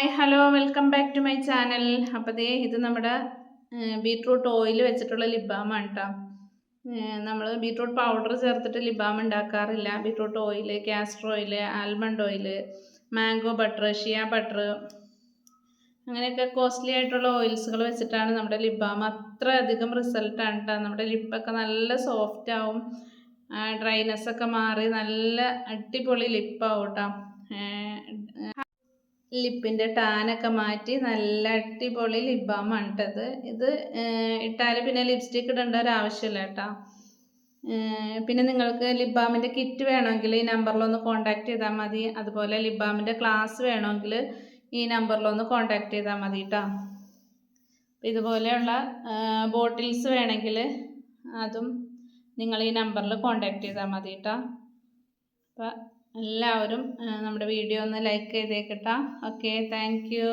Hi hello welcome back to my channel. അപ്പോൾ ഇത് നമ്മുടെ ബീട്രൂട്ട് ഓയിൽ വെച്ചിട്ടുള്ള ലിപ് ബാമാണ് കേട്ടോ. നമ്മൾ ബീട്രൂട്ട് പൗഡർ ചേർത്തിട്ട് ലിപ് ബാം ഉണ്ടാക്കാറില്ല. Beetroot oil, castor oil, almond oil, mango butter, shea butter, അങ്ങനെയൊക്കെ കോസ്റ്റ്ലി ആയിട്ടുള്ള ഓയിൽസുകൾ വെച്ചിട്ടാണ് നമ്മുടെ ലിപ് ബാം. അത്രയധികം റിസൾട്ടാണ് കേട്ടോ. നമ്മുടെ ലിപ്പൊക്കെ നല്ല സോഫ്റ്റ് ആവും, ഡ്രൈനെസ്സൊക്കെ മാറി നല്ല അടിപൊളി ലിപ്പാവും കേട്ടോ. ലിപ്പിൻ്റെ ടാനൊക്കെ മാറ്റി നല്ല അടിപൊളി ലിപ് ബാമാണ് കേട്ടത്. ഇത് ഇട്ടാൽ പിന്നെ ലിപ്സ്റ്റിക്ക് ഇടേണ്ട ഒരു ആവശ്യമില്ല കേട്ടോ. പിന്നെ നിങ്ങൾക്ക് ലിപ് ബാമിൻ്റെ കിറ്റ് വേണമെങ്കിൽ ഈ നമ്പറിലൊന്ന് കോൺടാക്ട് ചെയ്താൽ മതി. അതുപോലെ ലിപ് ബാമിൻ്റെ ക്ലാസ് വേണമെങ്കിൽ ഈ നമ്പറിലൊന്ന് കോൺടാക്ട് ചെയ്താൽ മതി കേട്ടോ. ഇതുപോലെയുള്ള ബോട്ടിൽസ് വേണമെങ്കിൽ അതും നിങ്ങൾ ഈ നമ്പറിൽ കോൺടാക്ട് ചെയ്താൽ മതി കേട്ടോ. അപ്പോൾ എല്ലാവരും നമ്മുടെ വീഡിയോ ഒന്ന് ലൈക്ക് ചെയ്തേക്കട്ടോ. Okay, thank U.